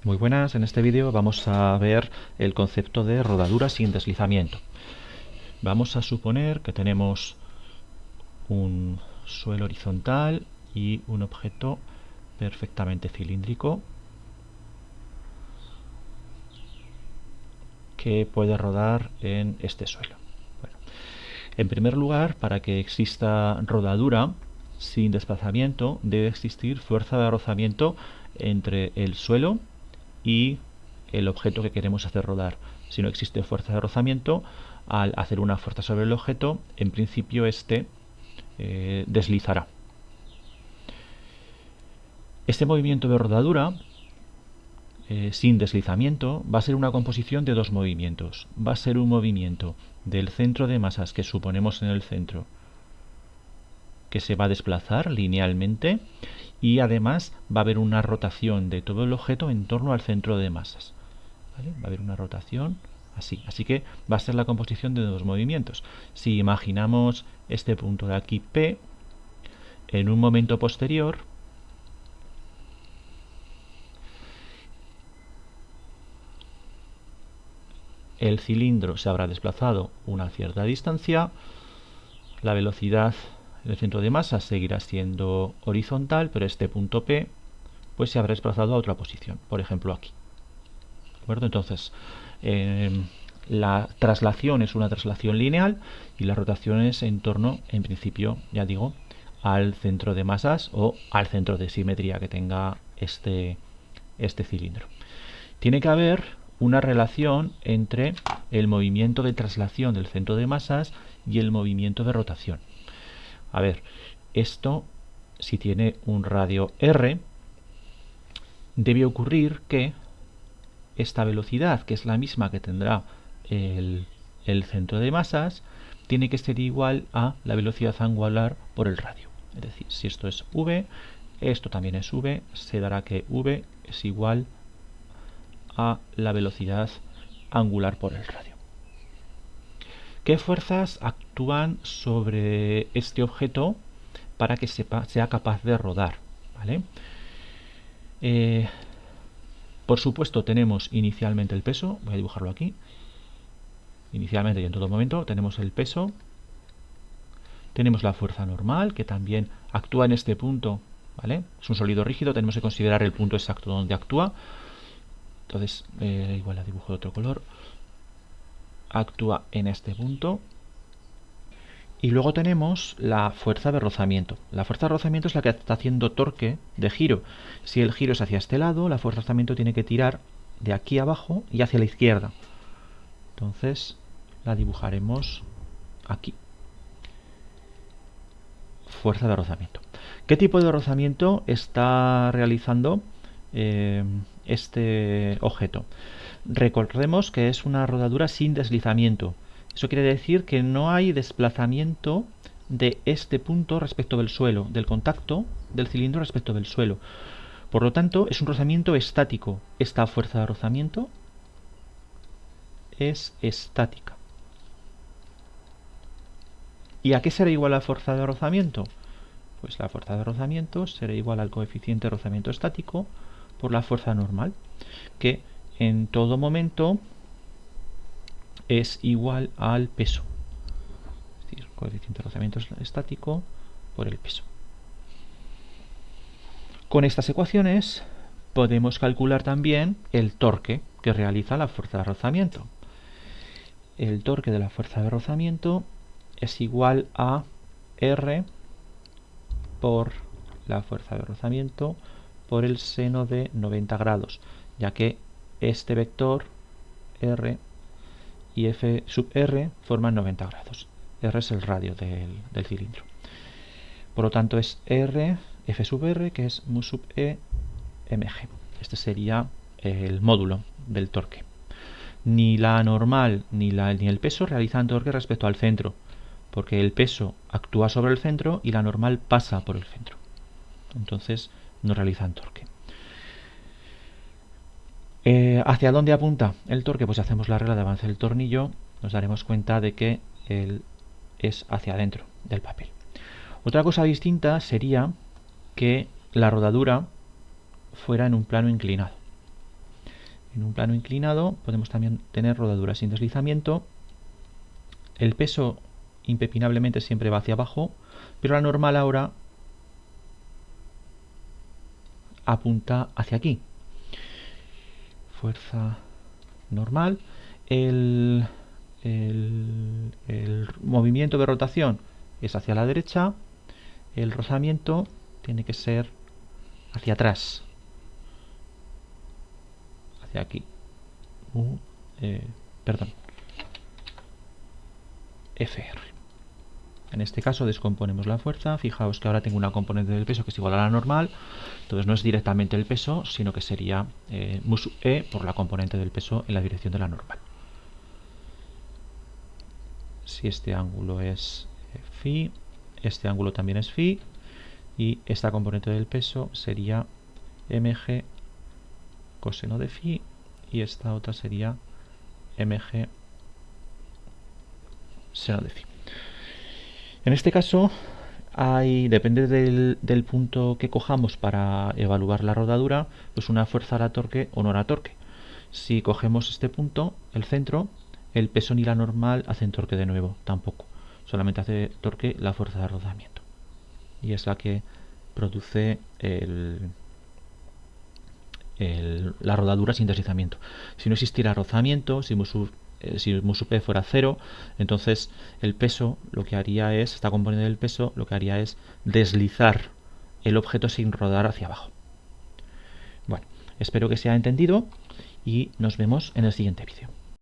Muy buenas, en este vídeo vamos a ver el concepto de rodadura sin deslizamiento. Vamos a suponer que tenemos un suelo horizontal y un objeto perfectamente cilíndrico que puede rodar en este suelo. Bueno, en primer lugar, para que exista rodadura sin desplazamiento, debe existir fuerza de rozamiento entre el suelo y el objeto que queremos hacer rodar. Si no existe fuerza de rozamiento, al hacer una fuerza sobre el objeto, en principio este deslizará. Este movimiento de rodadura sin deslizamiento va a ser una composición de dos movimientos. Va a ser un movimiento del centro de masas que suponemos en el centro, que se va a desplazar linealmente, y además va a haber una rotación de todo el objeto en torno al centro de masas. ¿Vale? Va a haber una rotación así que va a ser la composición de dos movimientos. Si imaginamos este punto de aquí P, en un momento posterior el cilindro se habrá desplazado una cierta distancia, la velocidad del centro de masa seguirá siendo horizontal, pero este punto P pues se habrá desplazado a otra posición, por ejemplo aquí. ¿De acuerdo? Entonces, la traslación es una traslación lineal y la rotación es en torno, en principio, ya digo, al centro de masas o al centro de simetría que tenga este cilindro. Tiene que haber una relación entre el movimiento de traslación del centro de masas y el movimiento de rotación. A ver, esto, si tiene un radio r, debe ocurrir que esta velocidad, que es la misma que tendrá el centro de masas, tiene que ser igual a la velocidad angular por el radio. Es decir, si esto es v, esto también es v, se dará que v es igual a la velocidad angular por el radio. ¿Qué fuerzas actúan sobre este objeto para que sea capaz de rodar? ¿Vale? Por supuesto, tenemos inicialmente el peso, voy a dibujarlo aquí. Inicialmente y en todo momento tenemos el peso, tenemos la fuerza normal que también actúa en este punto, ¿vale? Es un sólido rígido, tenemos que considerar el punto exacto donde actúa. Entonces, igual la dibujo de otro color. Actúa en este punto. Y luego tenemos la fuerza de rozamiento. La fuerza de rozamiento es la que está haciendo torque de giro. Si el giro es hacia este lado, la fuerza de rozamiento tiene que tirar de aquí abajo y hacia la izquierda. Entonces la dibujaremos aquí. Fuerza de rozamiento. ¿Qué tipo de rozamiento está realizando este objeto? Recordemos que es una rodadura sin deslizamiento. Eso quiere decir que no hay desplazamiento de este punto respecto del suelo, del contacto del cilindro respecto del suelo. Por lo tanto, es un rozamiento estático. Esta fuerza de rozamiento es estática. ¿Y a qué será igual la fuerza de rozamiento? Pues la fuerza de rozamiento será igual al coeficiente de rozamiento estático por la fuerza normal, que en todo momento es igual al peso. Es decir, coeficiente de rozamiento estático por el peso. Con estas ecuaciones podemos calcular también el torque que realiza la fuerza de rozamiento. El torque de la fuerza de rozamiento es igual a R por la fuerza de rozamiento por el seno de 90 grados, ya que este vector R y F sub R forman 90 grados. R es el radio del cilindro. Por lo tanto es R, F sub R, que es mu sub E mg. Este sería el módulo del torque. Ni la normal ni el peso realizan torque respecto al centro, porque el peso actúa sobre el centro y la normal pasa por el centro. Entonces no realizan torque. ¿Hacia dónde apunta el torque? Pues si hacemos la regla de avance del tornillo, nos daremos cuenta de que él es hacia adentro del papel. Otra cosa distinta sería que la rodadura fuera en un plano inclinado. En un plano inclinado podemos también tener rodadura sin deslizamiento. El peso impepinablemente siempre va hacia abajo, pero la normal ahora apunta hacia aquí. Fuerza normal. El movimiento de rotación es hacia la derecha. El rozamiento tiene que ser hacia atrás, hacia aquí. Perdón, FR. En este caso descomponemos la fuerza. Fijaos que ahora tengo una componente del peso que es igual a la normal. Entonces no es directamente el peso, sino que sería mu sub E por la componente del peso en la dirección de la normal. Si este ángulo es phi, este ángulo también es phi, y esta componente del peso sería mg coseno de phi, y esta otra sería mg seno de phi. En este caso, depende del punto que cojamos para evaluar la rodadura, pues una fuerza hará torque o no hará torque. Si cogemos este punto, el centro, el peso ni la normal hacen torque de nuevo, tampoco. Solamente hace torque la fuerza de rozamiento. Y es la que produce la rodadura sin deslizamiento. Si no existiera rozamiento, si mu sub P fuera 0, entonces el peso lo que haría es, esta componente del peso, lo que haría es deslizar el objeto sin rodar hacia abajo. Bueno, espero que se haya entendido y nos vemos en el siguiente vídeo.